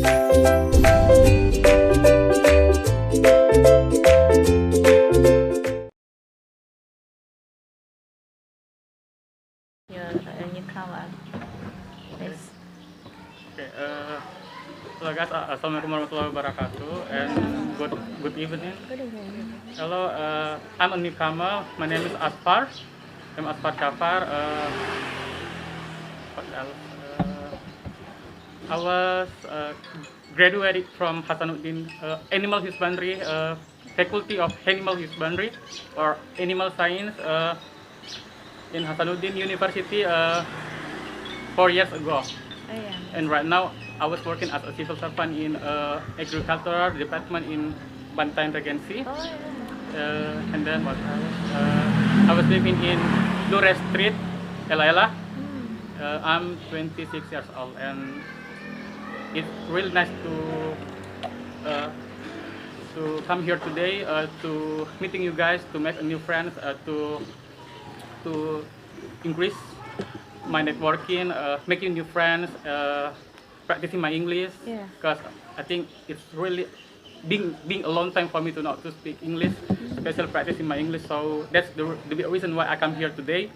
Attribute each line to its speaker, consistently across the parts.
Speaker 1: Your newcomer. Yes.
Speaker 2: Okay, hello guys, assalamualaikum warahmatullahi wabarakatuh, and good evening.
Speaker 1: Good evening.
Speaker 2: Hello, I'm a newcomer. My name is Asfar. I'm Asfar Jafar. What else? I was graduated from Hasanuddin Animal Husbandry, Faculty of Animal Husbandry or Animal Science in Hasanuddin University 4 years ago.
Speaker 1: Oh, yeah.
Speaker 2: And right now, I was working as a civil servant in agricultural department in Bantaeng Regency.
Speaker 1: Oh, yeah.
Speaker 2: And then what else? I was living in Dure Street, Elaela. I'm 26 years old, and it's really nice to come here today, to meeting you guys, to make new friends, to increase my networking, making new friends, practicing my English.
Speaker 1: Yeah.
Speaker 2: Because I think it's really being a long time for me to not to speak English, especially practicing my English. So that's the big reason why I come here today,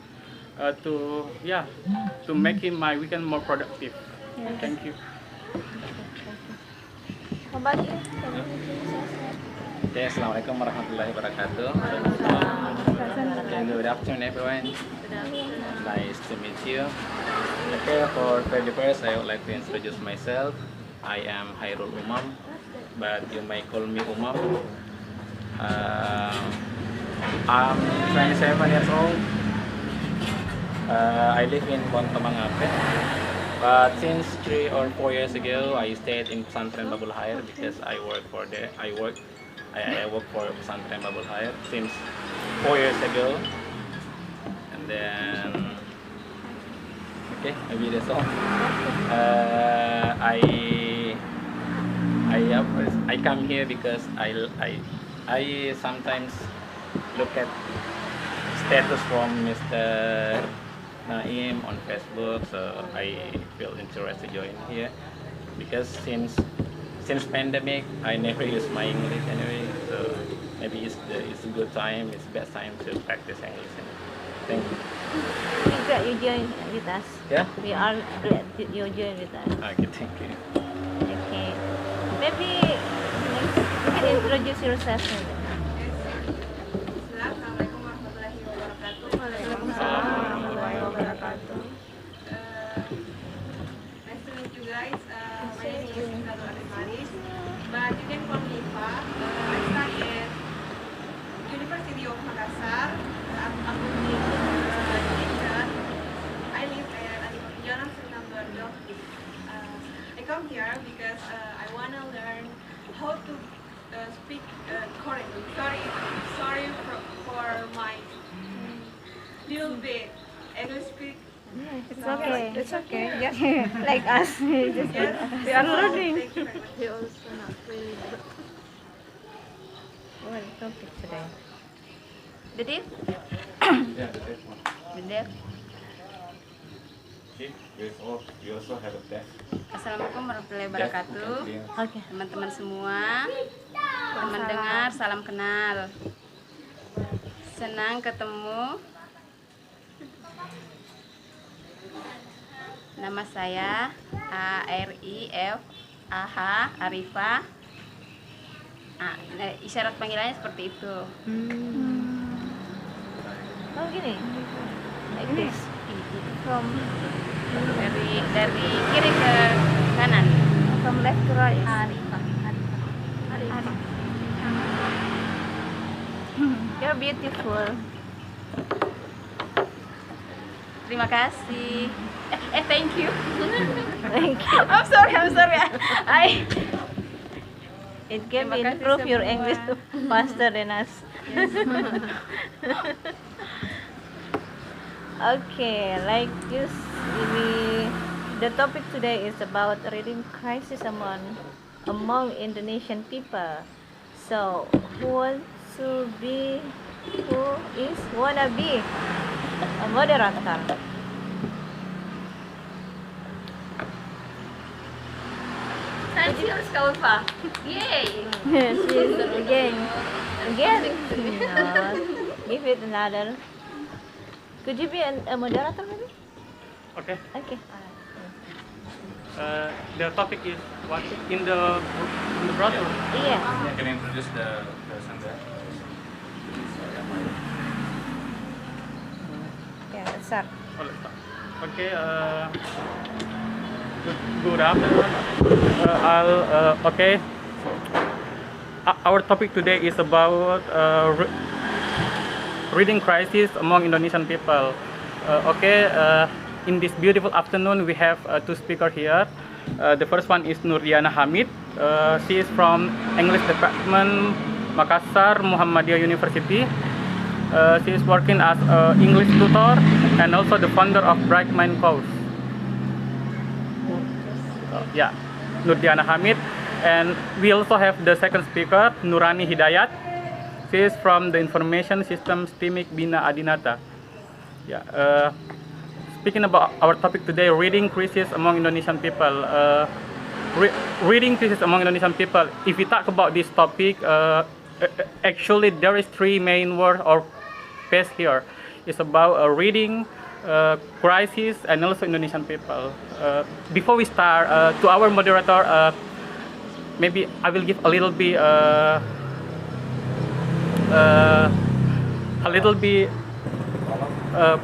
Speaker 2: to making my weekend more productive.
Speaker 1: Yes.
Speaker 2: Thank you.
Speaker 1: How about you? Can you introduce yourself?
Speaker 3: Okay, Assalamualaikum warahmatullahi wabarakatuh. Okay, good afternoon everyone. Nice to meet you. Okay, for first I would like to introduce myself. I am Hairul Umam, but you may call me Umam. I'm 27 years old. I live in Bontomangape. But since 3 or 4 years ago, I stayed in Pesantren Babul Khair because I work for Pesantren Babul Khair since 4 years ago. And then, okay, maybe that's all. I come here because I sometimes look at status from Mr. Naim on Facebook, so I feel interested to join here because since pandemic I never use my English anyway, so maybe it's a good time, it's best time to practice English. Thank you.
Speaker 1: We're glad you joined with us.
Speaker 3: Yeah.
Speaker 1: We are glad that you joined with us.
Speaker 3: Okay, thank you.
Speaker 1: Okay. Maybe next you can introduce yourself.
Speaker 4: Assalamualaikum warahmatullahi wabarakatuh.
Speaker 1: Waalaikumsalam warahmatullahi wabarakatuh.
Speaker 4: Nice to meet you guys. My name is Indonesian, but you can call me Iva. I study at University of Makassar. I'm Indonesian. I live at Jalan Sendang Dorjo. I come here because I wanna learn how to speak correctly. Sorry for my little bit English speak.
Speaker 1: It's okay. It's okay. Just like us. Just
Speaker 4: Yes,
Speaker 1: we are learning.
Speaker 4: Thank you very much.
Speaker 1: We also not really. What is the topic today? Did it?
Speaker 3: Yeah, that's one.
Speaker 1: Did it?
Speaker 3: Okay, we also have a test.
Speaker 5: Assalamualaikum warahmatullahi wabarakatuh.
Speaker 1: Okay.
Speaker 5: Teman-teman semua, teman dengar, salam kenal. Senang ketemu. Nama saya ARIFAH Arifah. Isyarat panggilannya seperti itu.
Speaker 1: Oh gini. Like this. From
Speaker 5: Dari kiri ke kanan.
Speaker 1: from left to right.
Speaker 5: Arifah.
Speaker 1: You're beautiful.
Speaker 5: Terima kasih. Thank you.
Speaker 1: Thank you.
Speaker 5: I'm sorry.
Speaker 1: It can
Speaker 5: Terima kasih
Speaker 1: improve your
Speaker 5: semua.
Speaker 1: English faster than us. Okay, like this, the topic today is about reading crisis among Indonesian people. So, who wanna be a moderator?
Speaker 5: And cheers, Kaufa. Yay!
Speaker 1: She's again. Again. No. Give it another. Could you be a moderator maybe?
Speaker 2: Okay.
Speaker 1: Okay.
Speaker 2: The topic is what in the brochure.
Speaker 1: Yes.
Speaker 3: Can you introduce the person there?
Speaker 1: Yeah, let's start.
Speaker 2: Oh, let's start. Okay. Good afternoon. Okay. Our topic today is about reading crisis among Indonesian people. Okay. In this beautiful afternoon, we have two speakers here. The first one is Nurdiana Hamid. She is from English Department, Makassar, Muhammadiyah University. She is working as an English tutor and also the founder of Bright Mind Course. Yeah, Nurdiana Hamid. And we also have the second speaker, Nurani Hidayat. She is from the Information Systems Timik Bina Adinata. Yeah. Speaking about our topic today, reading crisis among Indonesian people. Reading crisis among Indonesian people. If we talk about this topic, actually there is three main words or phase here. It's about reading, crisis, and also Indonesian people. Before we start, to our moderator, maybe I will give a little bit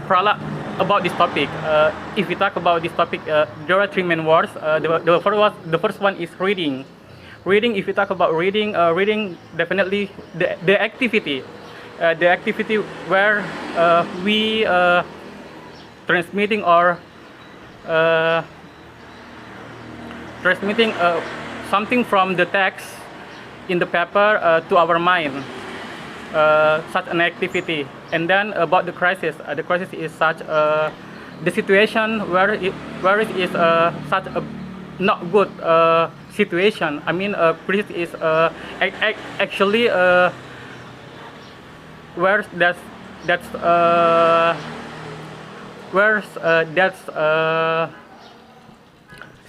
Speaker 2: prologue about this topic. If we talk about this topic, there are three main words. The first one is reading. Reading. If we talk about reading, reading definitely the activity where we transmitting something from the text in the paper to our mind. Such an activity. And then about the crisis is such the situation where it is such a not good situation. I mean, crisis is actually where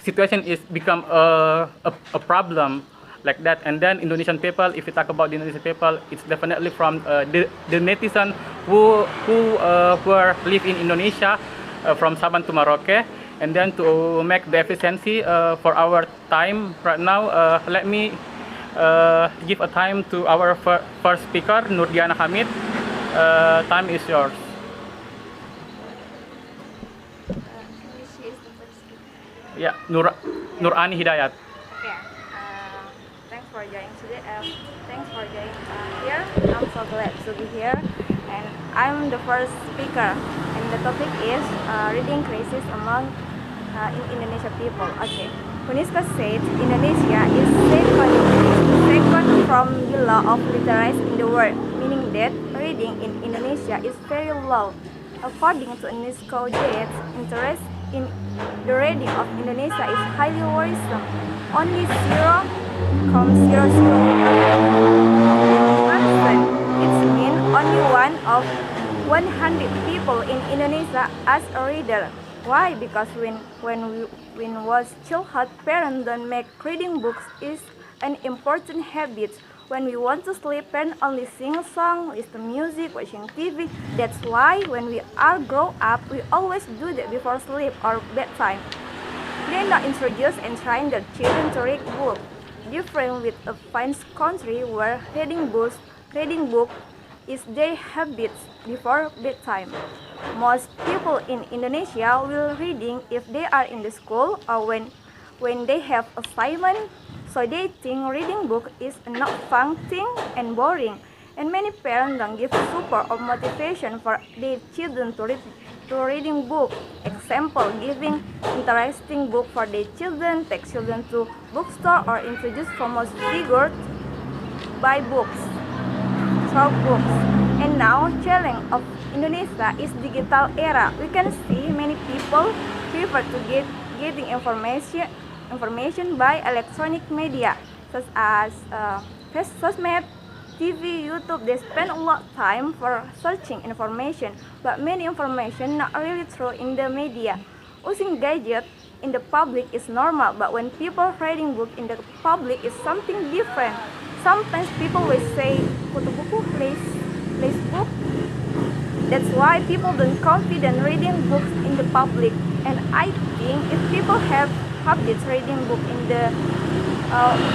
Speaker 2: situation is become a problem. Like that. And then Indonesian people, if you talk about the Indonesian people, it's definitely from the netizen who live in Indonesia, from Sabang to Merauke. And then to make the efficiency for our time right now, let me give a time to our first speaker, Nurdiana Hamid. Time is yours. Yeah, Nurani Hidayat.
Speaker 1: Thanks for joining today. Thanks for joining here. I'm so glad to be here, and I'm the first speaker. And the topic is reading crisis among Indonesian people. Okay, UNESCO said Indonesia is second from below of literacy in the world, meaning that reading in Indonesia is very low. According to UNESCO data, interest in the reading of Indonesia is highly worrisome. Only 0.00%. It means only one of 100 people in Indonesia as a reader. Why? Because when was childhood, parents don't make reading books is an important habit. When we want to sleep, parents only sing a song, listen to music, watching TV. That's why when we are grow up, we always do that before sleep or bedtime. They not introduce and train their children to read books. Different with a fine country where reading book is their habits before bedtime. Most people in Indonesia will reading if they are in the school or when they have assignment. So they think reading book is not fun thing and boring. And many parents don't give support or motivation for their children to reading book. Example, giving interesting book for their children, take children to bookstore or introduce famous figures buy books, throw books. And now challenge of Indonesia is digital era. We can see many people prefer to getting information by electronic media such as sosmed, TV, YouTube. They spend a lot of time for searching information, but many information not really true in the media. Using gadget in the public is normal, but when people reading book in the public is something different. Sometimes people will say, "Kutu buku, please book." That's why people don't confident reading books in the public. And I think if people have habits reading book in the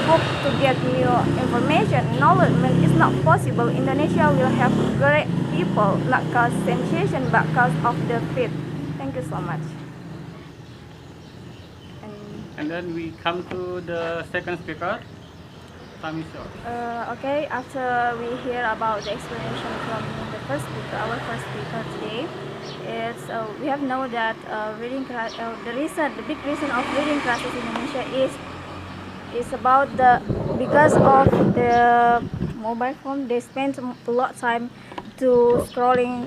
Speaker 1: book to get new information, knowledge, it's not possible. Indonesia will have great people, not cause sensation, but cause of the fit. Thank you so much.
Speaker 2: And then we come to the second speaker, Tamisha.
Speaker 1: Okay, after we hear about the explanation from the first speaker, our first speaker today, it's we have known that the big reason of reading crisis in Indonesia is about because of the mobile phone. They spend a lot of time to scrolling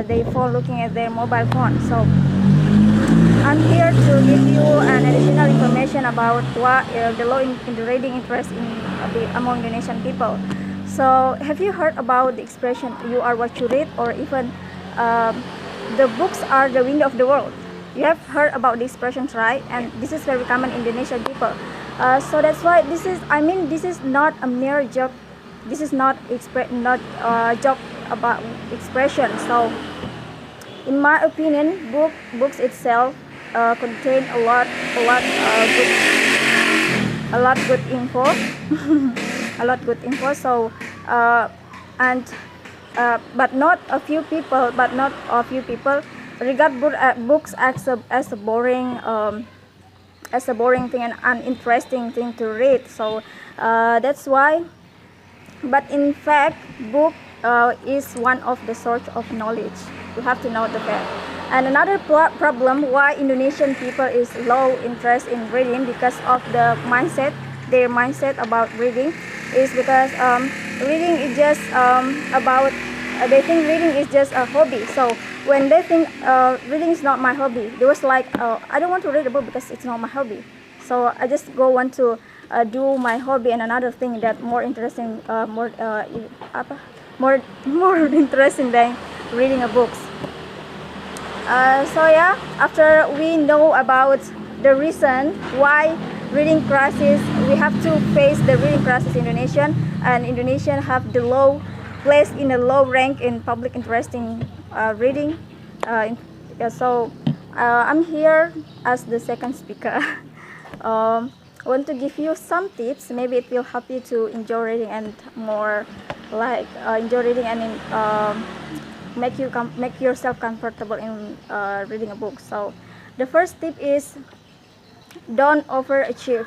Speaker 1: their phone, looking at their mobile phone. So I'm here to give you an additional information about what the low in the reading interest among Indonesian people. So have you heard about the expression "you are what you read," or even the books are the window of the world? You have heard about the expressions, right? And this is very common in Indonesian people. So that's why this is not a mere joke. This is not joke about expression. So in my opinion, books itself contain a lot good info, a lot good info. So but not a few people regard books as a boring thing and uninteresting thing to read. So that's why. But in fact, book is one of the source of knowledge. You have to know the fact. And another problem why Indonesian people is low interest in reading, because of their mindset about reading, is because reading is just they think reading is just a hobby. So when they think reading is not my hobby, they was like, I don't want to read a book because it's not my hobby. So I just want to do my hobby and another thing that more interesting, more interesting than reading a books. So yeah, after we know about the reason why reading crisis, we have to face the reading crisis in Indonesia, and Indonesian have the low place in the low rank in public interest in reading. So I'm here as the second speaker. I want to give you some tips. Maybe it will help you to enjoy reading and more like enjoy reading and make yourself comfortable in reading a book. So the first tip is don't overachieve.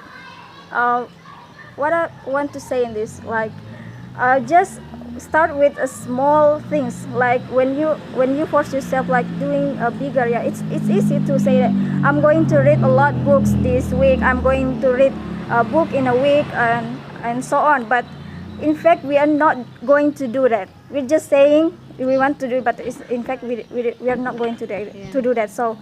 Speaker 1: What I want to say in this, like just start with a small things. Like when you force yourself like doing a bigger, yeah, it's easy to say that I'm going to read a lot books this week, I'm going to read a book in a week, and so on. But in fact, we are not going to do that. We're just saying we want to do it, but in fact we are not going to do that. So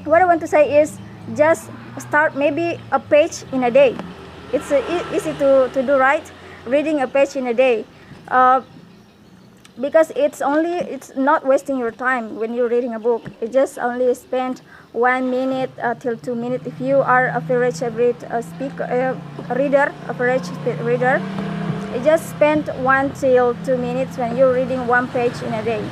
Speaker 1: what I want to say is just start maybe a page in a day. It's easy to do, right? Reading a page in a day, because it's not wasting your time when you're reading a book. You just only spend 1 minute till 2 minutes. If you are average reader, you just spend 1 till 2 minutes when you're reading one page in a day.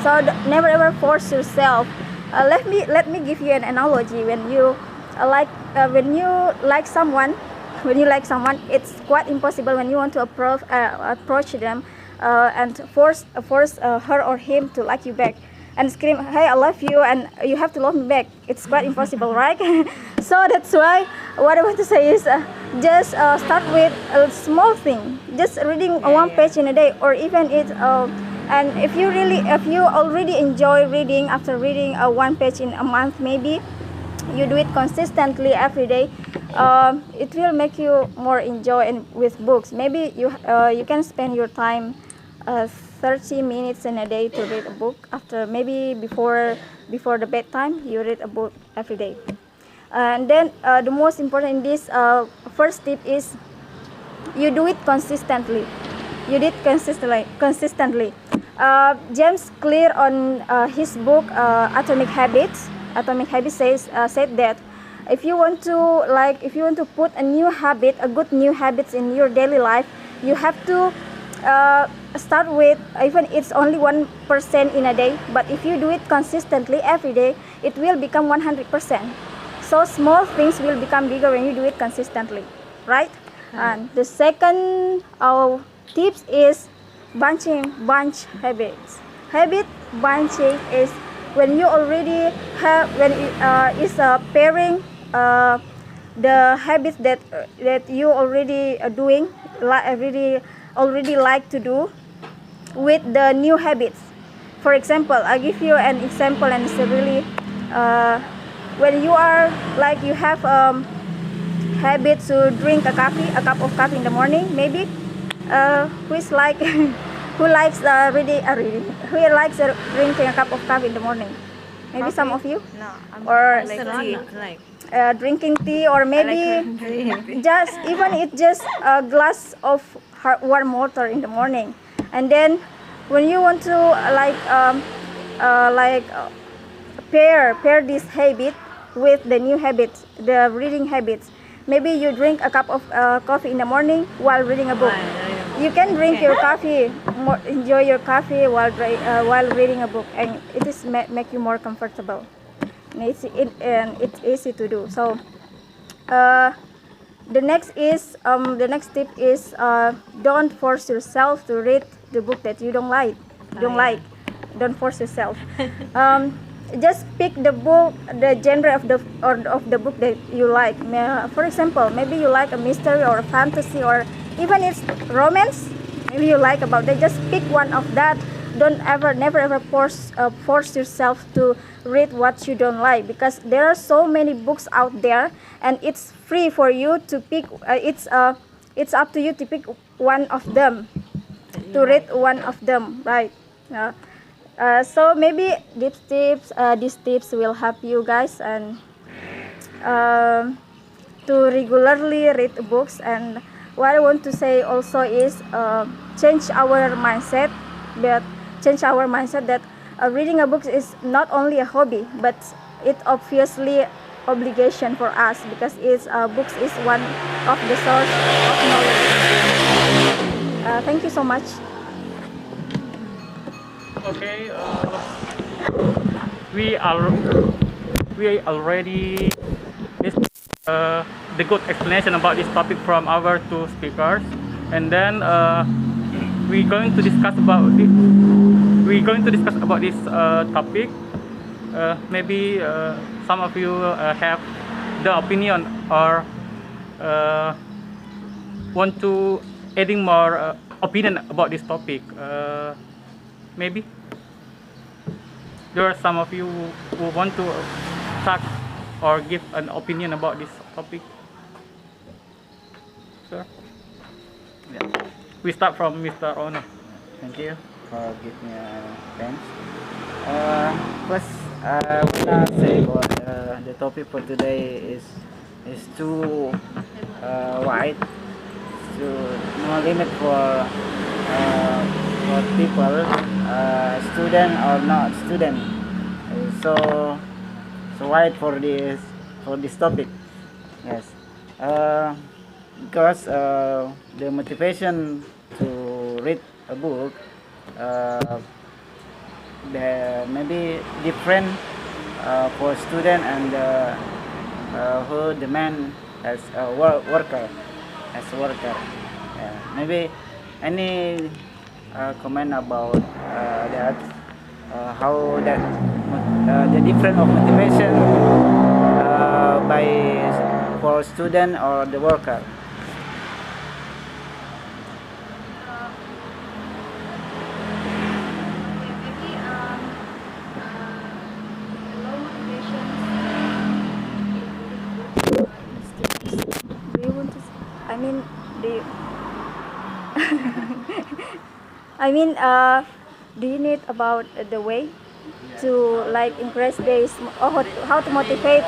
Speaker 1: So never ever force yourself. Let me give you an analogy. When you like someone, it's quite impossible when you want to approach them and force her or him to like you back and scream, "Hey, I love you," and you have to love me back. It's quite impossible, right? So that's why what I want to say is just start with a small thing, just reading one page in a day, or even and if you already enjoy reading, after reading one page in a month, maybe you do it consistently every day, it will make you more enjoy with books. Maybe you can spend your time 30 minutes in a day to read a book. After maybe before the bedtime, you read a book every day. And then the most important in this first tip is you do it consistently. You did consistently. James Clear on his book Atomic Habits, Atomic Habits said that if you want to put a good new habits in your daily life, you have to start with, even it's only 1% in a day, but if you do it consistently every day, it will become 100%. So small things will become bigger when you do it consistently, right? And the second tips is bunch habits. Habit bunching is when you already have, is pairing the habits that you already doing, already like to do, with the new habits. For example, I'll give you an example, and it's really when you are like you have habit to drink a cup of coffee in the morning, maybe who is like who likes who likes drinking a cup of coffee in the morning? Maybe
Speaker 5: Coffee?
Speaker 1: some of you,
Speaker 5: No, I'm
Speaker 1: or
Speaker 5: like tea.
Speaker 1: drinking tea, or maybe just even it's just a glass of warm water in the morning. And then when you want to pair this habit with the new habits, the reading habits, maybe you drink a cup of coffee in the morning while reading a book. You can drink your coffee, enjoy your coffee while reading a book, and it is make you more comfortable. And it's easy to do. So the next tip is don't force yourself to read the book that you don't like. Don't force yourself. Just pick the book, the genre of the book that you like. For example, maybe you like a mystery or a fantasy, or even it's romance. Maybe you like about that. Just pick one of that. Never ever force yourself to read what you don't like, because there are so many books out there, and it's free for you to pick. It's up to you to pick one of them, to read one of them, right? So maybe these tips will help you guys, and to regularly read books. And what I want to say also is change our mindset that reading a book is not only a hobby, but it obviously obligation for us, because books is one of the source of knowledge. Thank you so much.
Speaker 2: Okay, we already the good explanation about this topic from our two speakers, and then we're going to discuss about this topic. Maybe some of you have the opinion, or want to adding more opinion about this topic. Maybe there are some of you who want to talk or give an opinion about this topic. Sir?
Speaker 6: Yeah.
Speaker 2: We start from Mr. Ono.
Speaker 6: Thank you for giving me a chance. First, I wanna say what the topic for today is too wide, to no limit for people, student or not student. So wide for this topic. Yes. Because the motivation to read a book maybe different for student and who demand as a worker. Maybe any comment about that, how that the difference of motivation for student or the worker.
Speaker 1: Low motivation. Do you want to? I mean, do you? Do you need about the way to like encourage this, or how to motivate?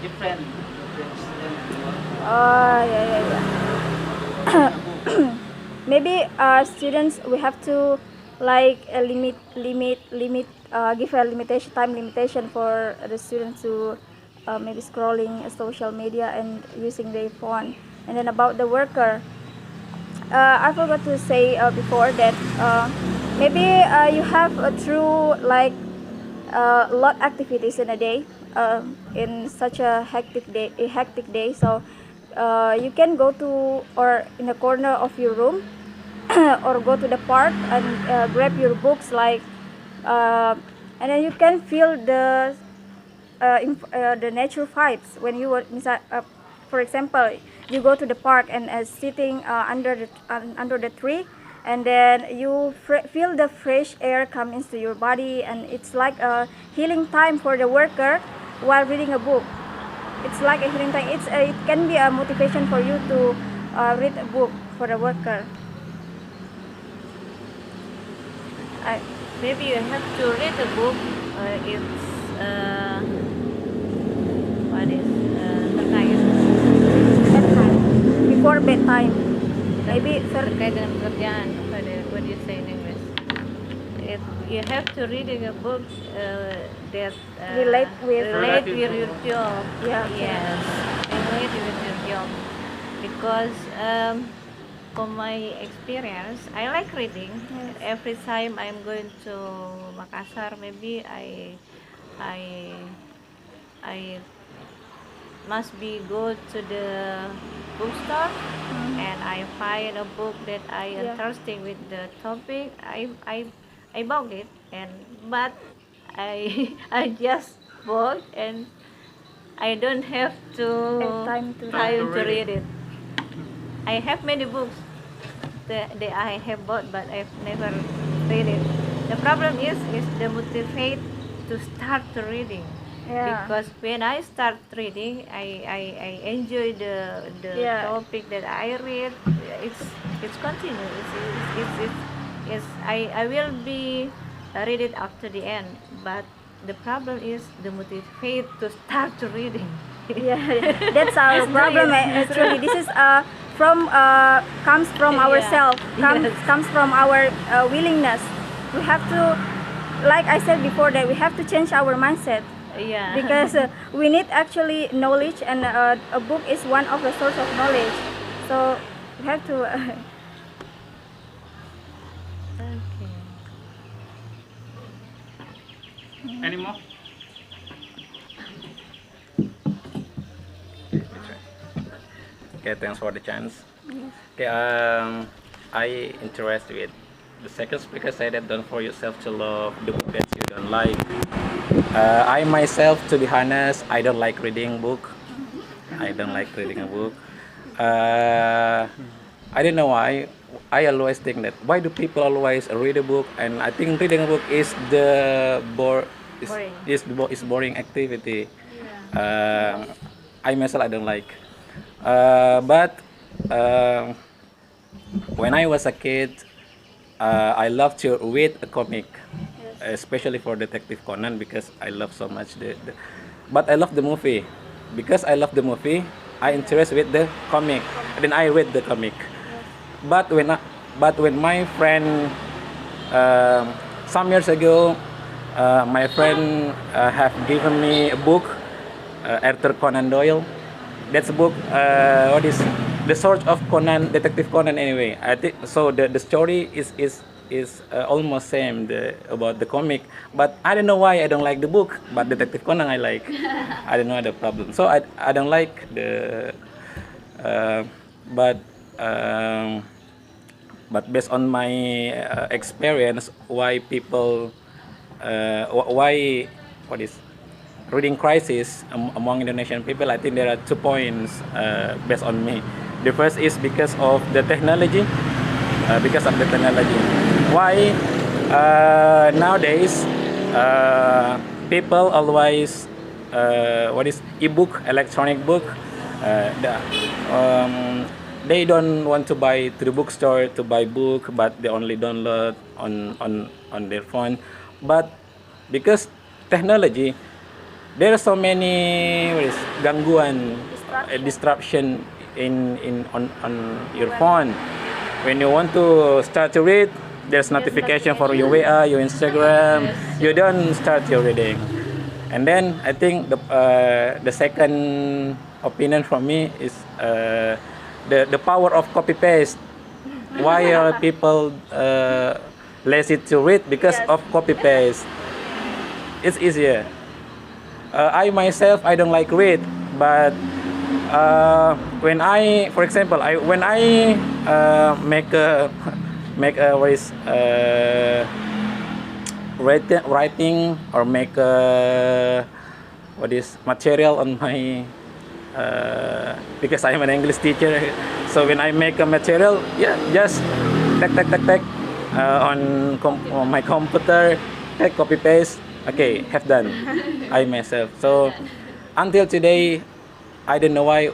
Speaker 6: Different student.
Speaker 1: Yeah. Maybe students, we have to like limit give a time limitation for the students to maybe scrolling social media and using their phone. And then about the worker, I forgot to say before that maybe you have a true like lot activities in a day, in such a hectic day. So you can go to or in the corner of your room or go to the park and grab your books and then you can feel the nature vibes when you were for example, you go to the park and sitting under the tree, and then you feel the fresh air come into your body, and it's like a healing time for the worker while reading a book. It's like a healing time. It can be a motivation for you to read a book for the worker.
Speaker 7: Maybe you have to read a book. It's what is terkait
Speaker 1: Bedtime. Before bedtime. Maybe
Speaker 7: terkait dengan pekerjaan. What do you say in English? You have to reading a book that
Speaker 1: relate with
Speaker 7: your job.
Speaker 1: Yeah.
Speaker 7: Yes, relate with your job. Because from my experience, I like reading.
Speaker 1: Yes.
Speaker 7: Every time I'm going to Makassar, maybe I must be go to the bookstore and I find a book that I interested with the topic. I bought it, but I I just bought and I don't have
Speaker 1: time to
Speaker 7: read it. I have many books that I have bought, but I've never read it. The problem is the motivate to start reading.
Speaker 1: Yeah.
Speaker 7: Because when I start reading, I enjoy the topic that I read. It's continuous. I will be read it up to the end. But the problem is the motivate to start reading.
Speaker 1: Yeah, that's our problem. Actually, this is comes from ourselves. Comes from our willingness. We have to, like I said before, that we have to change our mindset.
Speaker 7: Yeah.
Speaker 1: Because we need actually knowledge, and a book is one of the source of knowledge. So we have to.
Speaker 7: Okay.
Speaker 2: Any more?
Speaker 3: Okay, thanks for the chance. Okay, I interested with the second speaker said that don't force yourself to love the book that you don't like. I myself, to be honest, I don't like reading book. I don't like reading a book. I don't know why. I always think that why do people always read a book? And I think reading a book is boring activity.
Speaker 7: Yeah.
Speaker 3: I myself I don't like. But when I was a kid, I loved to read a comic, especially for Detective Conan, because I love so much but I love the movie. Because I love the movie, I interest with the comic. And then I read the comic. But when my friend some years ago, my friend have given me a book, Arthur Conan Doyle. That's a book. What is the sort of Conan, Detective Conan? Anyway, I think so. The story is almost same about the comic, but I don't know why I don't like the book. But Detective Conan I like. I don't know the problem. So I don't like the. But based on my experience, why people why what is reading Crisis among Indonesian people, I think there are 2 points based on me. The first is because of the technology. Why nowadays people always what is ebook, electronic book. They don't want to buy to the bookstore to buy book, but they only download on their phone. But because technology, there are so many gangguan, disruption on your phone. When you want to start to read, there's notification for your WA, your Instagram, you don't start your reading. And then I think the second opinion from me is the power of copy paste. Why are people lazy to read? Because of copy paste. It's easier. I myself, I don't like read, but when I, for example, when I make a what is writing or make a what is material on my because I am an English teacher, so when I make a material, yeah, just take on my computer, copy paste. Okay, have done. I myself. So until today, I don't know why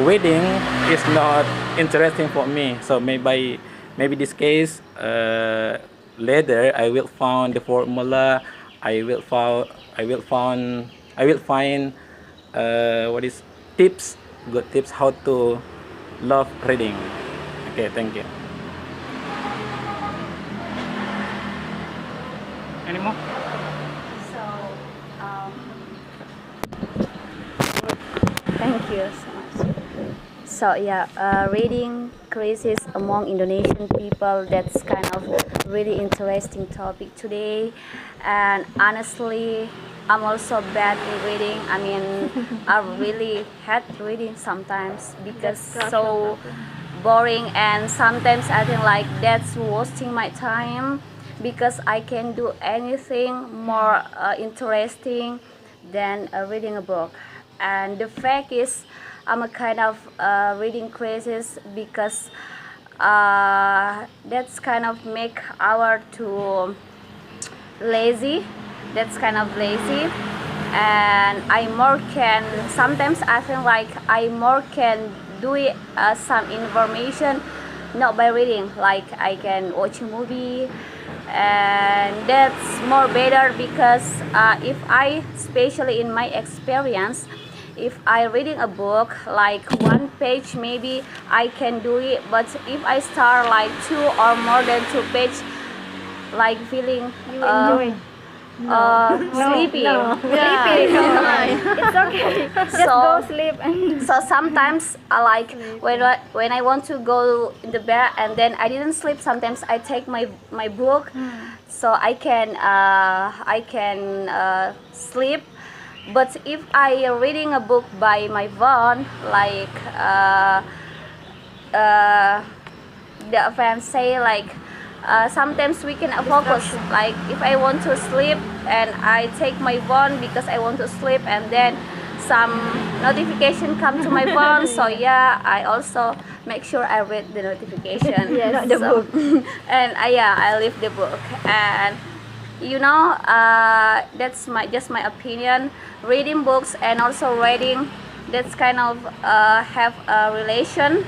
Speaker 3: reading is not interesting for me. So maybe this case later I will find the formula. I will find what is tips, good tips how to love reading. Okay, thank you.
Speaker 2: Any more?
Speaker 1: So, thank you so much. So yeah, reading crisis among Indonesian people, that's kind of really interesting topic today. And honestly, I'm also bad in reading. I mean, I really hate reading sometimes because so boring, and sometimes I think like that's wasting my time, because I can do anything more interesting than reading a book. And the fact is, I'm a kind of reading crisis, because that's kind of make our too lazy. That's kind of lazy, and I more can. Sometimes I feel like I more can do it, some information not by reading. Like I can watch a movie, and that's more better, because if I, especially in my experience, if I reading a book like one page, maybe I can do it. But if I start like 2 or more than 2 pages, like feeling sleepy.
Speaker 7: Sleepy.
Speaker 1: It's okay. Just go sleep. So sometimes I like when I want to go in the bed and then I didn't sleep. Sometimes I take my book, so I can sleep. But if I reading a book by my phone, like the fans say, like sometimes we can focus. Like if I want to sleep and I take my phone because I want to sleep, and then some notification come to my phone, so yeah, I also make sure I read the notification.
Speaker 7: Yes, not the book.
Speaker 1: And I leave the book. And that's just my opinion. Reading books and also reading, that's kind of have a relation,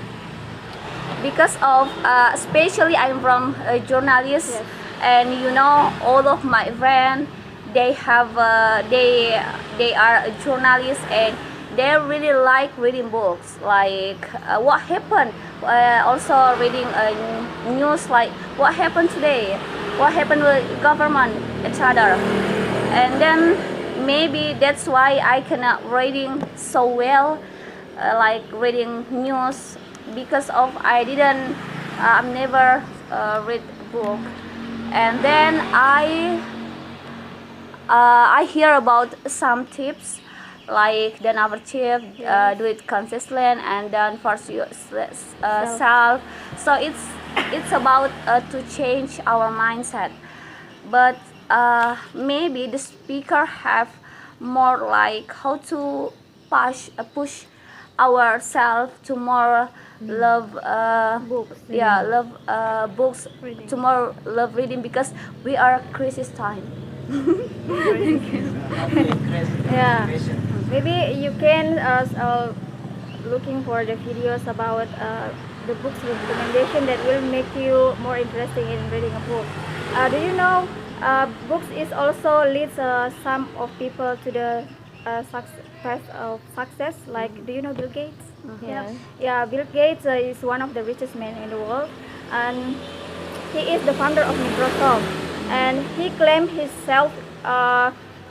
Speaker 1: because of especially I'm from a journalist.
Speaker 7: Yes.
Speaker 1: And all of my friends, they have they are a journalist, and they really like reading books, like what happened, also reading news, like what happened today, what happened with government, etc. And then maybe that's why I cannot reading so well, like reading news, because of I didn't I've never read book. And then I hear about some tips, like the number chief, do it consistently, and then force yourself. So it's about to change our mindset. But maybe the speaker have more like how to push ourselves to more love
Speaker 7: Books.
Speaker 1: love books,
Speaker 7: Reading.
Speaker 1: to more love reading, because we are crisis time.
Speaker 7: Yeah, maybe you can looking for the videos about the books recommendation that will make you more interested in reading a book. Do you know books is also leads some of people to the path of success? Like, do you know Bill Gates?
Speaker 1: Yeah.
Speaker 7: Yeah, Bill Gates is one of the richest men in the world, and
Speaker 1: he is the founder of Microsoft, and he claimed himself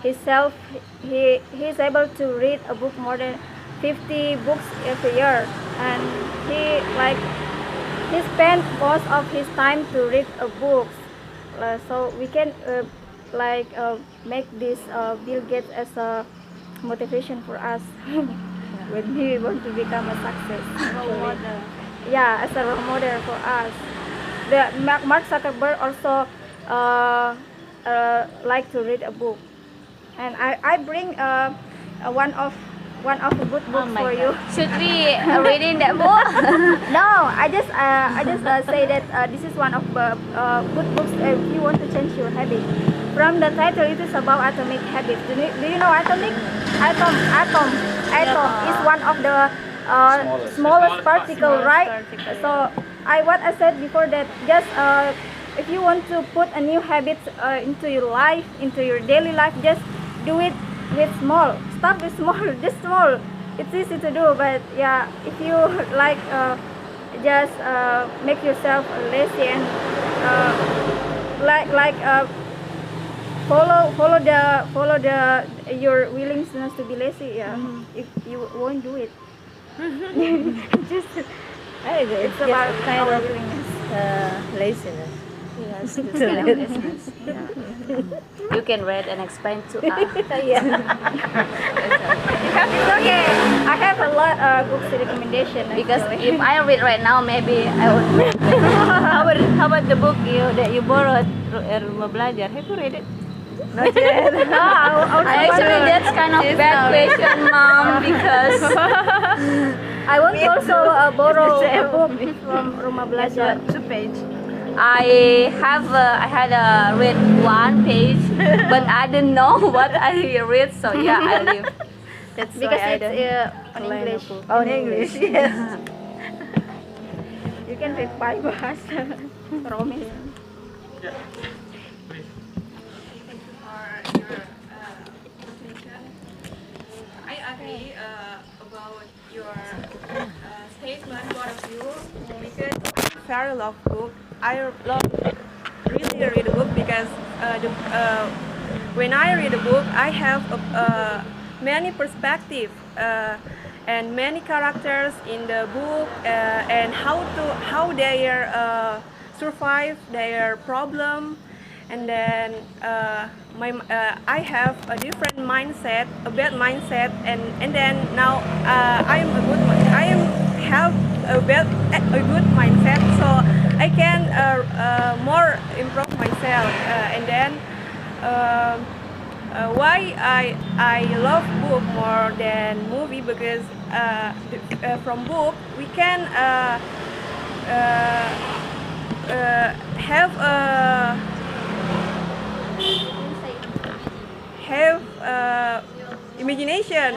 Speaker 1: he is able to read a book more than 50 books every year, and he spent most of his time to read books. So we can make this Bill Gates as a motivation for us when we want to become a success.
Speaker 7: Role model.
Speaker 1: Yeah, as a role model for us. Mark Zuckerberg also like to read a book, and I bring one of the good books for you.
Speaker 5: Should we reading that book?
Speaker 1: No, I just say that this is one of the good books if you want to change your habit. From the title, it is about atomic habits. Do you know atomic? Atom is one of the smallest particle, right? So what I said before, that just if you want to put a new habit into your life, into your daily life, just do it with small. Start with small, just small. It's easy to do, but yeah, if you just make yourself lazy and follow your willingness to be lazy. Yeah, if you won't do it, just it's about
Speaker 7: kind
Speaker 1: our
Speaker 7: of
Speaker 1: willingness.
Speaker 7: laziness.
Speaker 5: Yes, it's kind of business. You can read and explain to us.
Speaker 1: Yeah. It's okay. I have a lot of books recommendation.
Speaker 5: Because
Speaker 1: actually.
Speaker 5: if I read right now, maybe I would read.
Speaker 7: How about the book that you borrowed, Rumah Belajar? Have you read it?
Speaker 1: Not yet.
Speaker 5: Actually, that's kind of bad question, Mom, because
Speaker 1: I want to also borrow a book from Rumah Belajar.
Speaker 7: 2 page.
Speaker 5: I had read 1 page, but I didn't know what I read, so yeah, I leave.
Speaker 7: That's
Speaker 1: Because
Speaker 7: why I
Speaker 1: it's
Speaker 7: don't
Speaker 1: on English.
Speaker 7: Oh, in English, yes.
Speaker 1: You can read 5 bahasa. Promise.
Speaker 2: Yeah, please.
Speaker 4: Thank you for your presentation. I agree about your statement, both of you, because I very love book. I love really read a book because when I read a book, I have many perspective and many characters in the book and how they survive their problem, and then I have a different mindset, a bad mindset, and then now I have a good mindset, so I can more improve myself, and then why I love book more than movie, because from book we can have imagination.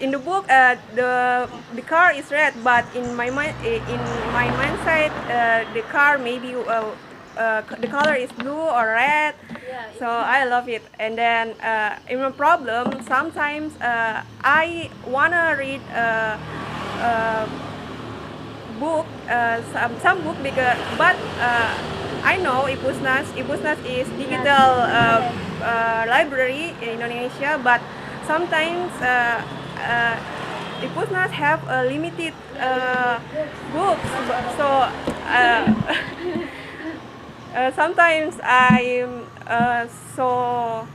Speaker 4: In the book, the car is red, but in my mindset, the car maybe the color is blue or red. So I love it. And then in my problem, sometimes I wanna read book, some book, but I know Ipusnas is digital library in Indonesia, but sometimes Ipusnas have a limited books, so sometimes I so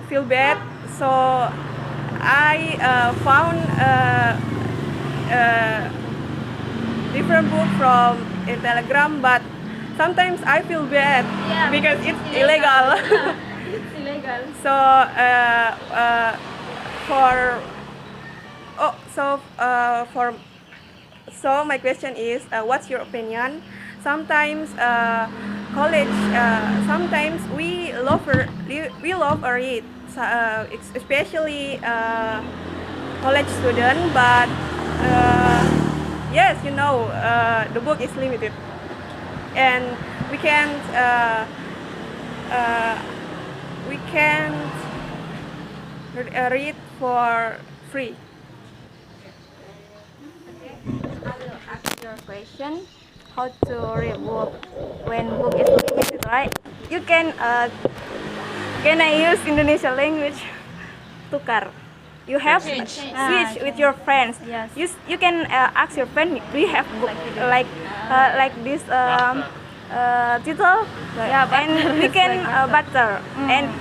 Speaker 4: feel bad, so I found different book from a Telegram, but sometimes I feel bad because it's illegal.
Speaker 1: It's illegal.
Speaker 4: So so my question is, what's your opinion? Sometimes college, sometimes we love read, especially college student, but yes, you know, the book is limited, and we can't read for free.
Speaker 1: I will ask your question. how to read book when book is limited, right? You can I use Indonesian language? Tukar. You have switch with your friends.
Speaker 5: Yes.
Speaker 1: You can ask your friend, do you have book like this title?
Speaker 5: Yeah,
Speaker 1: and
Speaker 5: barter.
Speaker 1: we
Speaker 5: It's
Speaker 1: can
Speaker 5: like
Speaker 1: barter. And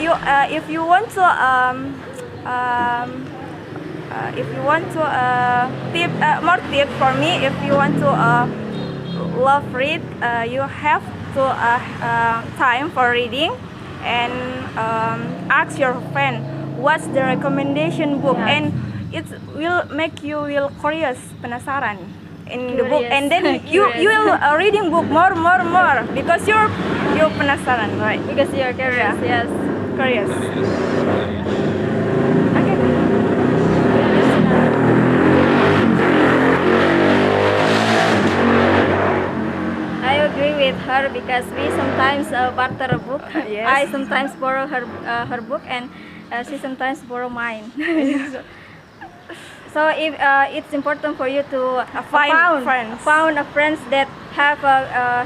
Speaker 1: you if you want to tip more tip for me, if you want to love read, you have to time for reading and ask your friend what's the recommendation book,
Speaker 5: Yeah.
Speaker 1: and it will make you will curious, penasaran in the book,
Speaker 5: Curious.
Speaker 1: and then you will reading book more because you're penasaran, right?
Speaker 5: Because you're curious.
Speaker 1: Yeah.
Speaker 5: Yes.
Speaker 1: Curious. Okay.
Speaker 5: I agree with her because we sometimes barter a book.
Speaker 1: Yes.
Speaker 5: I sometimes borrow her book, and she sometimes borrow mine. So if it's important for you to
Speaker 1: Find friends.
Speaker 5: found a friends that have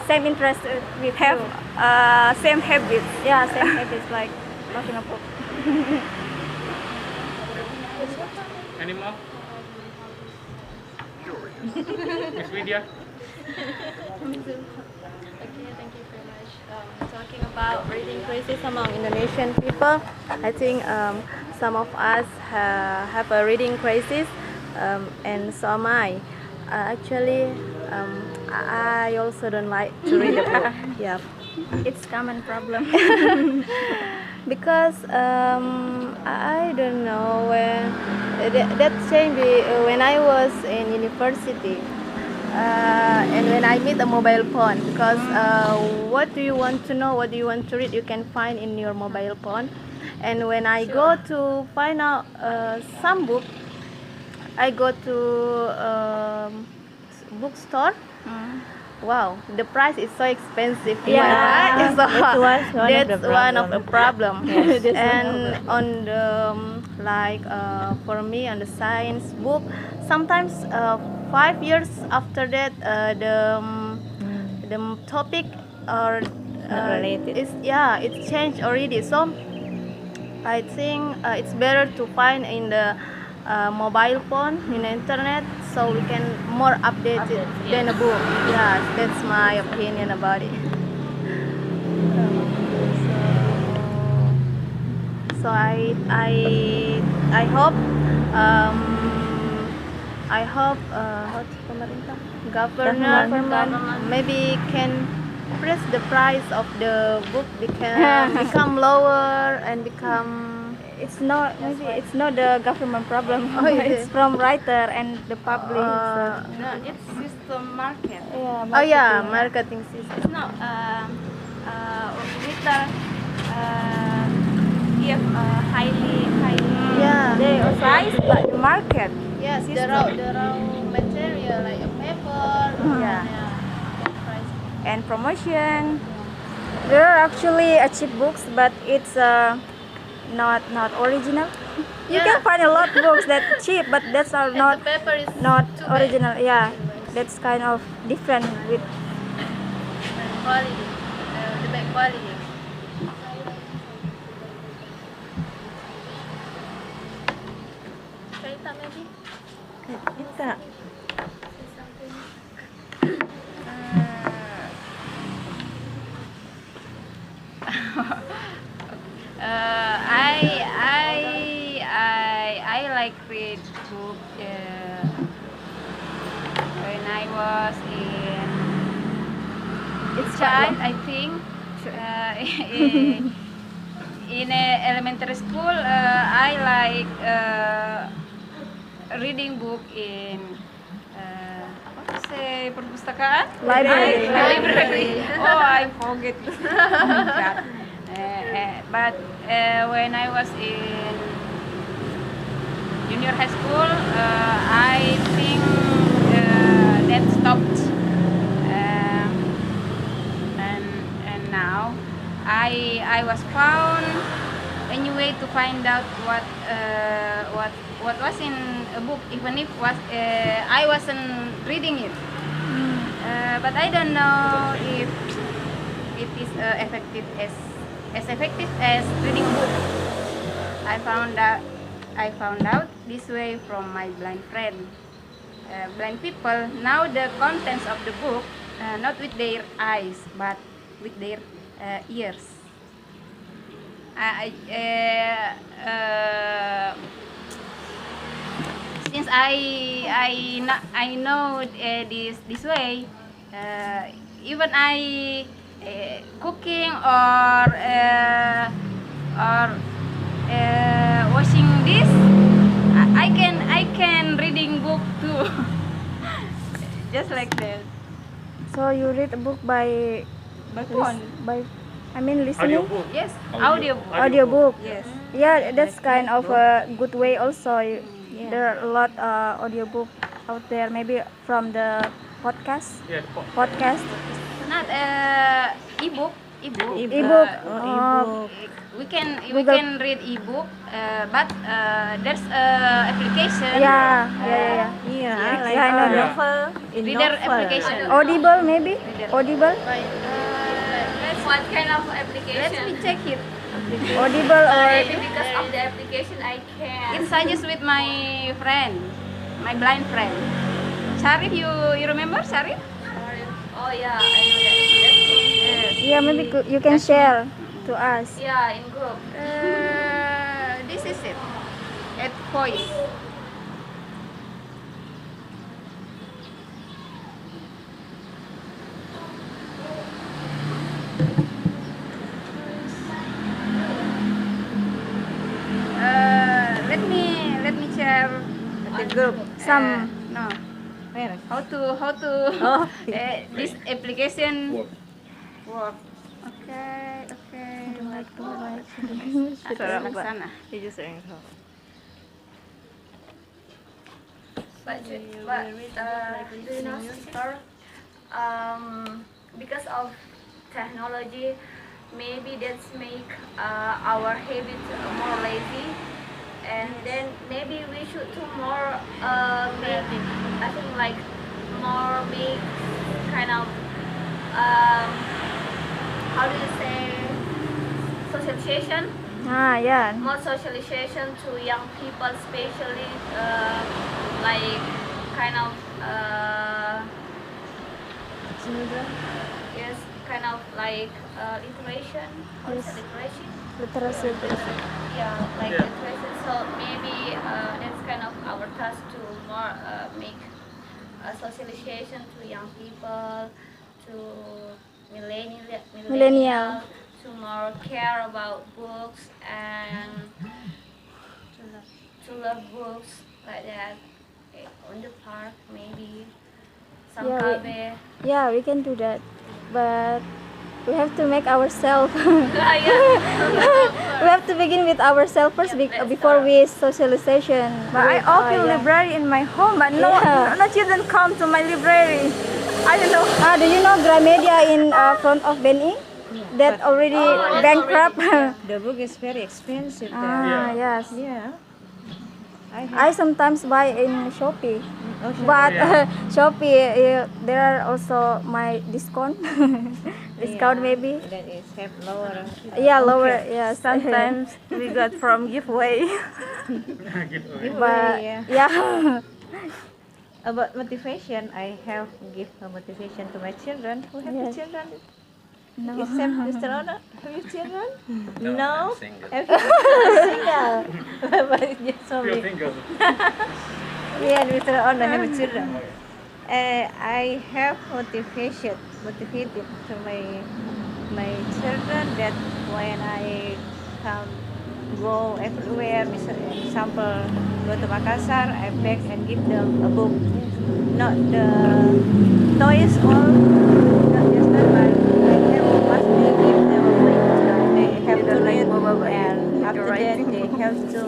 Speaker 5: same interest with
Speaker 1: Have
Speaker 5: you.
Speaker 1: same habits.
Speaker 5: Yeah, same habits like loving a book.
Speaker 2: Any more? Miss Vidya?
Speaker 8: Okay, thank you very much. Talking about reading crisis among Indonesian people, I think some of us have a reading crisis, and so am I. Actually, I also don't like to read a book. Yeah,
Speaker 5: It's common problem.
Speaker 8: because I don't know when that changed when I was in university. And when I meet a mobile phone, because what do you want to know, what do you want to read, you can find in your mobile phone. And when I go to find out some book, I go to bookstore. Wow, the price is so expensive.
Speaker 5: Yeah,
Speaker 8: right? So
Speaker 7: that's
Speaker 8: one of the problem.
Speaker 7: Yes.
Speaker 8: And on the like for me on the science book, sometimes 5 years after that the topic or
Speaker 7: related.
Speaker 8: it's changed already. So I think it's better to find in the mobile phone in the internet, so we can more updated than a book. Yeah, that's my opinion about it. So I hope pemerintah government maybe can press the price of the book become lower and become.
Speaker 1: It's not the government problem.
Speaker 8: Oh, is
Speaker 1: It's
Speaker 8: it?
Speaker 1: from writer and the public.
Speaker 5: No, it's system market.
Speaker 8: Oh yeah, marketing system.
Speaker 5: It's not Twitter give highly
Speaker 8: Yeah.
Speaker 1: They price but the market.
Speaker 8: Yes, the raw material like a paper.
Speaker 1: Yeah.
Speaker 8: that price.
Speaker 1: And promotion. There are actually cheap books, but it's not original. You
Speaker 8: Yeah.
Speaker 1: can find a lot of books that cheap, but that's are
Speaker 8: And
Speaker 1: not
Speaker 8: the paper is
Speaker 1: not
Speaker 8: too bad.
Speaker 1: original. Yeah, that's kind of different with.
Speaker 8: Quality, the bad quality. Cerita maybe.
Speaker 7: Kita.
Speaker 5: I like read book when I was in child, I think. In elementary school, I like reading book in apa tuh say perpustakaan?
Speaker 1: Library.
Speaker 5: Library. Oh, I forget it. Oh my God. But when I was in junior high school, I think that stopped. And now I was found a new way to find out what was in a book, even if I wasn't reading it.
Speaker 1: But I don't know if it is as effective as reading book. I found out this way from my blind friend. Blind people know the contents of the book not with their eyes but with their ears. Since I know this way, even I cooking or washing this, I can reading book too. Just like that.
Speaker 8: So you read a book by
Speaker 1: phone.
Speaker 8: Listening.
Speaker 2: Audiobook.
Speaker 1: Yes, audio.
Speaker 8: Audiobook.
Speaker 1: Yes.
Speaker 8: Yeah, that's kind of a good way also. There are a lot audiobook out there, maybe from the podcast.
Speaker 2: Yeah,
Speaker 8: Podcast.
Speaker 1: Not ebook. Ebook.
Speaker 8: Ebook.
Speaker 1: We can
Speaker 8: Google.
Speaker 1: read ebook, but there's application.
Speaker 8: Yeah.
Speaker 7: Yeah, like
Speaker 8: Yeah, I know that.
Speaker 7: novel. In
Speaker 1: Reader
Speaker 7: novel.
Speaker 1: application.
Speaker 8: Audible maybe. Audible.
Speaker 5: What kind of
Speaker 1: Let
Speaker 5: application?
Speaker 1: me check it.
Speaker 8: Audible or
Speaker 5: Maybe because of the application I can.
Speaker 1: It's suggest with my friend, my blind friend. Sharif, you remember Sharif?
Speaker 5: Oh yeah, I know that. That's cool.
Speaker 1: Yes.
Speaker 8: yeah, maybe you can share to us.
Speaker 5: Yeah, in group.
Speaker 1: This is it. At voice. Let me share the group.
Speaker 8: Some.
Speaker 1: No.
Speaker 7: Where?
Speaker 1: How to
Speaker 7: Oh.
Speaker 1: this application work. Okay. Laksana.
Speaker 7: You just saying so.
Speaker 5: But do you know, sister? Because of technology, maybe that's make our habits more lazy, and then maybe we should do more make, I think like more make kind of how do you say, socialization,
Speaker 8: Yeah.
Speaker 5: more socialization to young people, especially like kind of yes, kind of like literation. How is it, literation?
Speaker 8: Literacy.
Speaker 5: Yeah, like
Speaker 2: Yeah.
Speaker 5: literation. So maybe that's kind of our task to more make socialization to young people, to millennial, to more care about books and to love books like that. Okay, on the park maybe some
Speaker 8: Yeah,
Speaker 5: cafe.
Speaker 8: Yeah, we can do that, but we have to make ourselves.
Speaker 5: Yeah.
Speaker 8: We have to begin with ourselves first before we socialization.
Speaker 1: But I
Speaker 8: with,
Speaker 1: open
Speaker 8: yeah.
Speaker 1: library in my home, but
Speaker 8: Yeah.
Speaker 1: no children come to my library. I don't know.
Speaker 8: Do you know Gramedia in front of Beni? That already bankrupt.
Speaker 7: The book is very expensive there.
Speaker 2: Yeah.
Speaker 8: Yes.
Speaker 7: Yeah.
Speaker 8: I sometimes buy in Shopee,
Speaker 7: Also,
Speaker 8: but
Speaker 2: Yeah.
Speaker 8: Shopee there are also my discount, discount maybe.
Speaker 7: that is have lower.
Speaker 8: Yeah, lower. Yes,
Speaker 1: Sometimes we got from giveaway.
Speaker 8: but
Speaker 7: yeah.
Speaker 8: yeah.
Speaker 7: About motivation, I have give a motivation to my children. Who have
Speaker 8: Yes.
Speaker 7: children?
Speaker 8: No.
Speaker 7: Except Mr. Ona, have you children?
Speaker 3: No, I'm single.
Speaker 7: Have you single? But it's just
Speaker 2: Few
Speaker 7: only
Speaker 2: fingers.
Speaker 7: yeah, Mr. Ona have children. I have motivated to my children that when I go everywhere, example, go to Makassar, I beg and give them a book. Not the toys all, not just that, but I must give them a book. They have to read, and after that they have to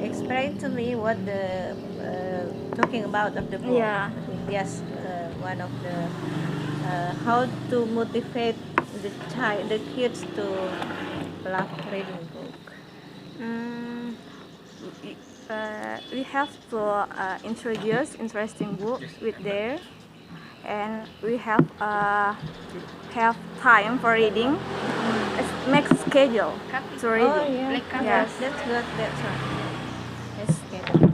Speaker 7: explain to me what the talking about of the book.
Speaker 8: Yeah.
Speaker 7: Yes, one of the how to motivate the kids to love reading book.
Speaker 1: We have to introduce interesting books with there, and we have time for reading. Make schedule to reading.
Speaker 7: Oh yeah,
Speaker 1: Yes.
Speaker 7: that's good. That's right. It's good.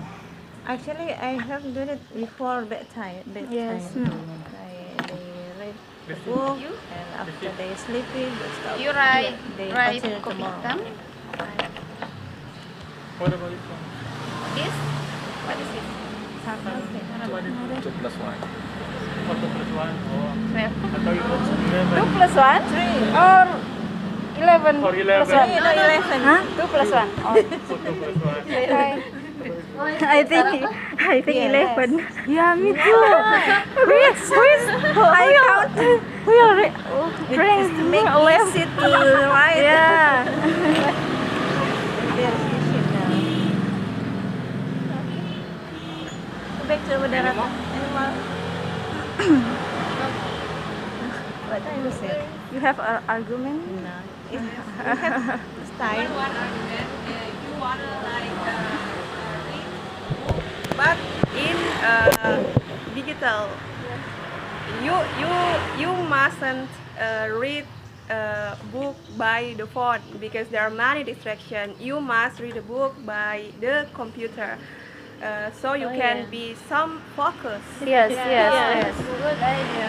Speaker 7: Actually, I have done it before bedtime.
Speaker 1: Yes.
Speaker 7: They read the book, and after they sleepy, they stop.
Speaker 5: You write
Speaker 7: They
Speaker 5: write
Speaker 7: continue
Speaker 5: copy
Speaker 7: tomorrow.
Speaker 5: hitam.
Speaker 2: What about this one?
Speaker 5: This what is it?
Speaker 3: 2 plus 1.
Speaker 2: Oh, 2 plus 1. Oh,
Speaker 5: 12.
Speaker 2: I thought you put
Speaker 1: 2
Speaker 2: 11.
Speaker 1: plus 1 or 11
Speaker 2: Or 11.
Speaker 1: plus 1?
Speaker 7: No, 11.
Speaker 1: Huh? 2 plus 1. Oh.
Speaker 2: Oh, 2 plus 1.
Speaker 1: I think
Speaker 7: Yes.
Speaker 1: 11. Yeah, me too. Quiz. I count. We are
Speaker 7: It's to make easy to write.
Speaker 1: Yeah.
Speaker 7: There's easy now. Go back to Madarata. Animal. What time is it?
Speaker 1: You have an argument?
Speaker 7: No. We have style.
Speaker 4: One argument, you wanna like read book, but in digital. You mustn't read book by the phone because there are many distractions. You must read a book by the computer, so you can be some focus.
Speaker 1: Yes.
Speaker 5: Good idea.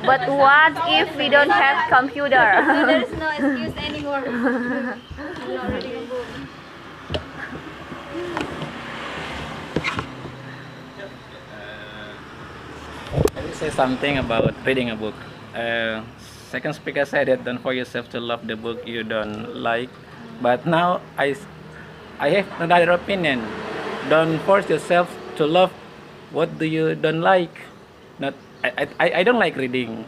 Speaker 1: But what if we don't have computer?
Speaker 5: There is no excuse anymore. Not reading a book.
Speaker 3: I will say something about reading a book. Second speaker said that don't force yourself to love the book you don't like. But now I have another opinion. Don't force yourself to love what do you don't like. Not I don't like reading,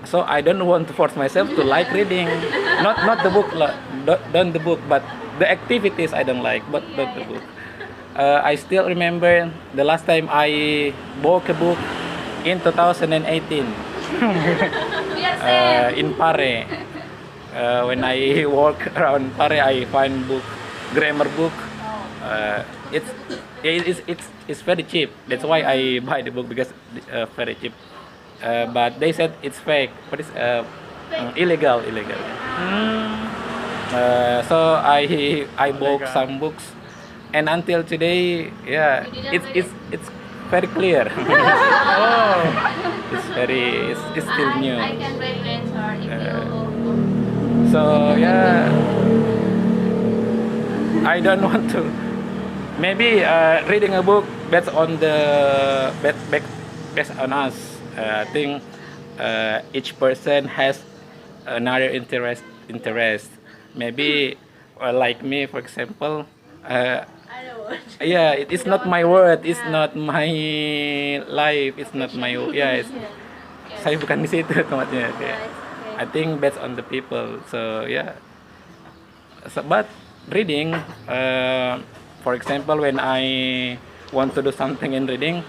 Speaker 3: so I don't want to force myself to like reading. Not the book, don't the book, but the activities I don't like, but not the book. I still remember the last time I bought a book in 2018 in Pare. When I walk around Pare, I find book, grammar book. It's very cheap. That's why I buy the book because very cheap. But they said it's fake. But it's illegal. So I bought some books, and until today, yeah, it's very clear.
Speaker 2: Oh,
Speaker 3: It's still new.
Speaker 5: I can read later if you.
Speaker 3: So yeah, I don't want to. Maybe reading a book based on based on us. I think each person has another interest. Maybe like me, for example. Yeah, it's not my word. It's not my life. It's not my yeah. Saya bukan di situ tempatnya. I think based on the people. So yeah. But reading, for example, when I want to do something in reading,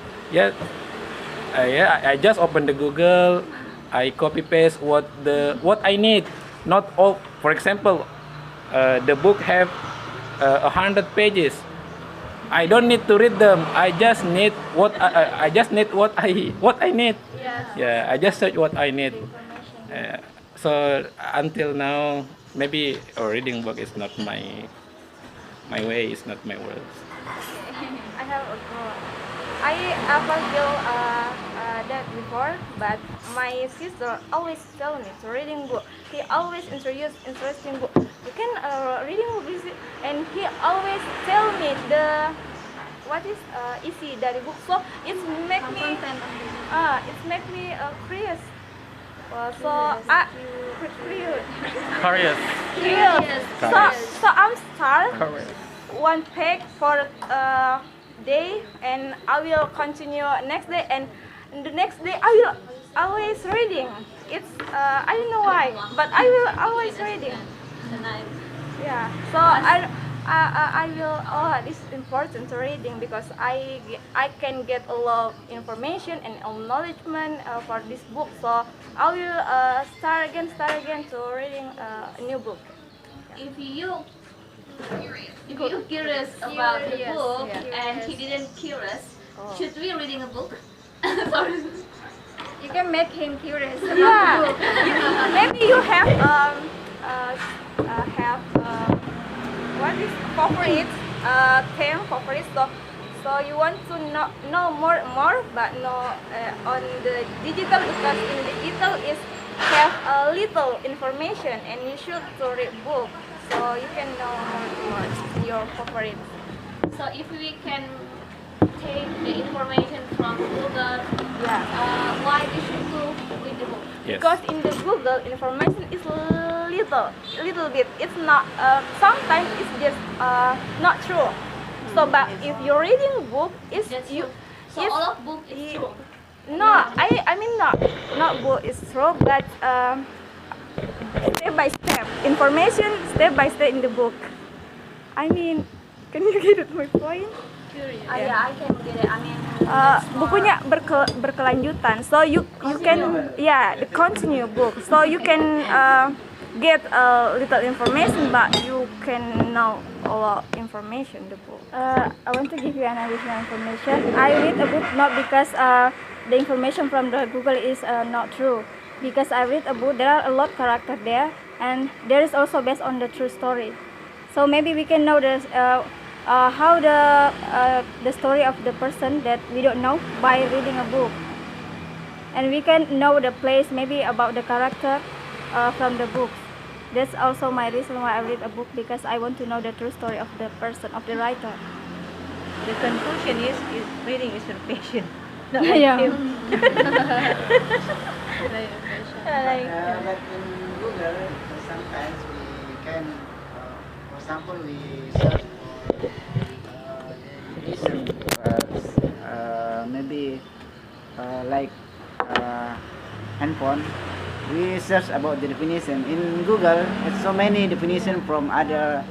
Speaker 3: I just open the Google, I copy paste what I need. Not all. For example, the book have 100 pages. I don't need to read them. I just need what I need. Yeah, I just search what I need. So until now, maybe reading book is not my way. It's not my words.
Speaker 1: I have I ever feel that before, but my sister always tell me to reading book. He always introduce interesting book. You can reading book, and he always tell me the what is easy dari book. So it's make me curious. So curious.
Speaker 2: curious.
Speaker 1: So I'm start
Speaker 2: Curious.
Speaker 1: one page for day, and I will continue next day, and the next day I will always reading. It's I don't know why, but I will always reading. Yeah. So I will. Oh, it's important to reading because I can get a lot of information and acknowledgement for this book. So I will start again to reading a new book.
Speaker 5: If you curious about the book and he didn't curious, should we reading a book? Sorry. You can make him curious about
Speaker 1: Yeah.
Speaker 5: the book.
Speaker 1: Maybe you have what is favorite 10 favorites, so you want to know more but no on the digital, because in digital is have a little information and you should to read book so you can know more your favorite.
Speaker 5: So if we can take the information from Google,
Speaker 1: Yeah.
Speaker 5: why we should go with the book?
Speaker 3: Yes.
Speaker 1: Because in the Google information is little bit. It's not sometimes it's just not true. So but if you're reading book, it's
Speaker 5: That's
Speaker 1: you.
Speaker 5: true. So
Speaker 1: if-
Speaker 5: all of book is
Speaker 1: y-
Speaker 5: true.
Speaker 1: No, I mean not book is true, but step by step information, step by step in the book. I mean, can you get it my point?
Speaker 5: Yeah, I can get it. I mean,
Speaker 1: Bukunya berkelanjutan, so you can the continue book, so you can get a little information, but you can know a lot information the book. I want to give you an additional information. I read a book not because the information from the Google is not true, because I read a book, there are a lot character there, and there is also based on the true story. So maybe we can know this. How the story of the person that we don't know by reading a book, and we can know the place, maybe about the character from the books. That's also my reason why I read a book, because I want to know the true story of the person, of the writer.
Speaker 7: The conclusion is reading is your passion. Not like
Speaker 1: Yeah.
Speaker 7: him.
Speaker 6: But in Google, sometimes we can, for example, we search for definition. Maybe like handphone. We search about the definition in Google. It's so many definition from other.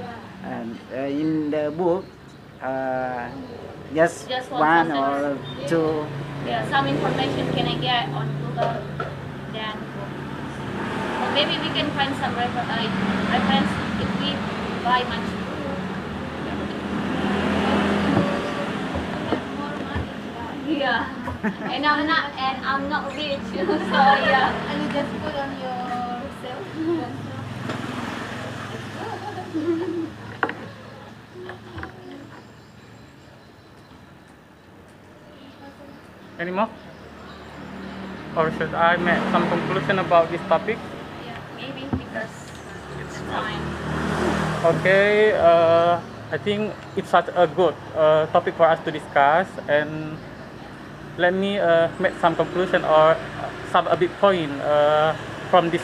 Speaker 6: In the book, just
Speaker 5: Just
Speaker 6: one
Speaker 5: one
Speaker 6: or
Speaker 5: sentence.
Speaker 6: two.
Speaker 5: yeah, some information can I get on Google, then book. Or maybe we can find some reference if we buy much book. Yeah, and I'm not rich, so yeah.
Speaker 8: And you just put on your self.
Speaker 2: Any more? Or should I make some conclusion about this topic?
Speaker 5: Yeah, maybe because it's time.
Speaker 2: Okay, I think it's such a good topic for us to discuss, and let me make some conclusion or some a big point from this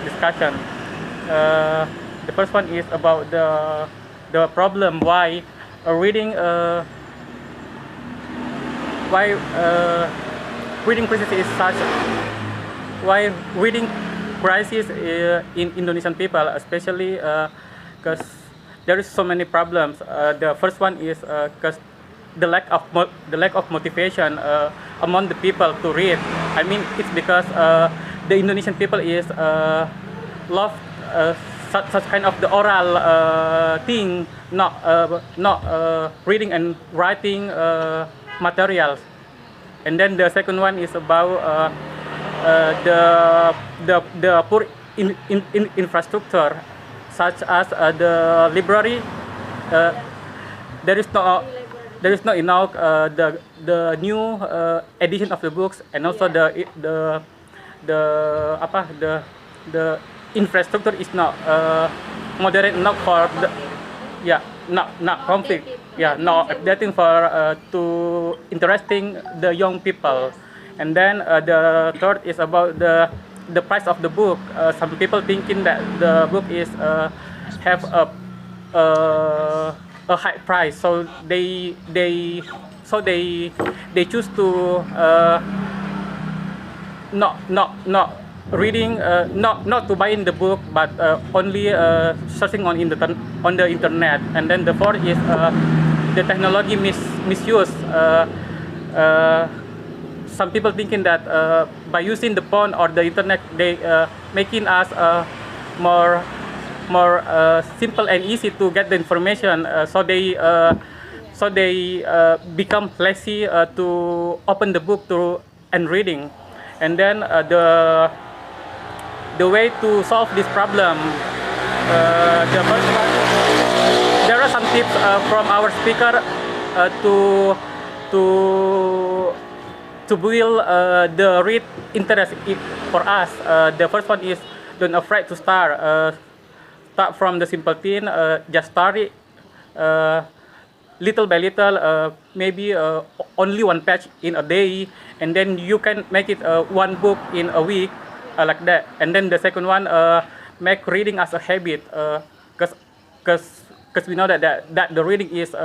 Speaker 2: discussion. The first one is about the problem why reading reading crisis is such why reading crisis in Indonesian people, especially because there is so many problems. The first one is because the lack of motivation among the people to read. I mean, it's because the Indonesian people is love such kind of the oral thing, not reading and writing materials. And then the second one is about the poor infrastructure, such as the library. There is no enough the new edition of the books, and also the infrastructure is not moderate enough for the not conflict, not updating for to interesting the young people. And then the third is about the price of the book. Some people thinking that the book is have a high price, so they choose to not reading, not to buying the book, but only searching on the internet. And then the fourth is the technology misuse. Some people thinking that by using the phone or the internet, they making us more simple and easy to get the information. So they become lazy to open the book and reading. And then the way to solve this problem, the first one, there are some tips from our speaker to build the read interest for us. The first one is don't afraid to start. Start from the simple thing. Just start it little by little. Maybe only one page in a day, and then you can make it one book in a week, like that. And then the second one, make reading as a habit, because we know that the reading is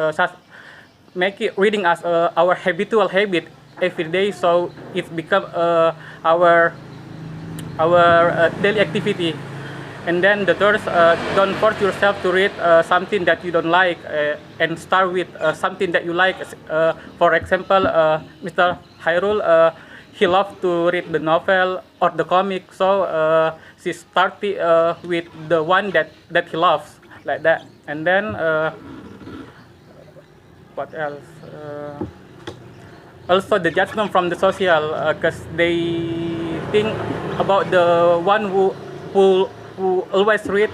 Speaker 2: make it reading as our habitual habit every day, so it's become our daily activity. And then the third, don't force yourself to read something that you don't like, and start with something that you like. For example, Mr. Hairul, he loves to read the novel or the comic, so she started with the one that he loves, like that. And then what else? Also the judgment from the social, because they think about the one who always read,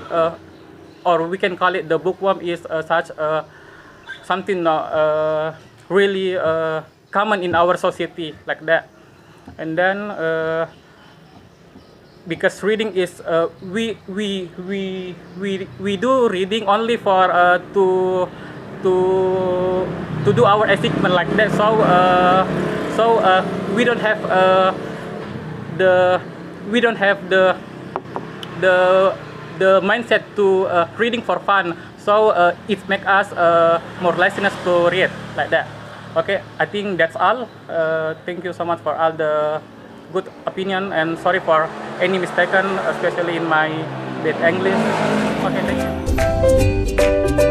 Speaker 2: or we can call it the bookworm, is such something really common in our society, like that. And then because reading is we do reading only for to do our achievement, like that. So we don't have the mindset to reading for fun. So it makes us more listeners to read, like that. Okay, I think that's all. Thank you so much for all the good opinion, and sorry for any mistaken, especially in my bad English. Okay, thank you.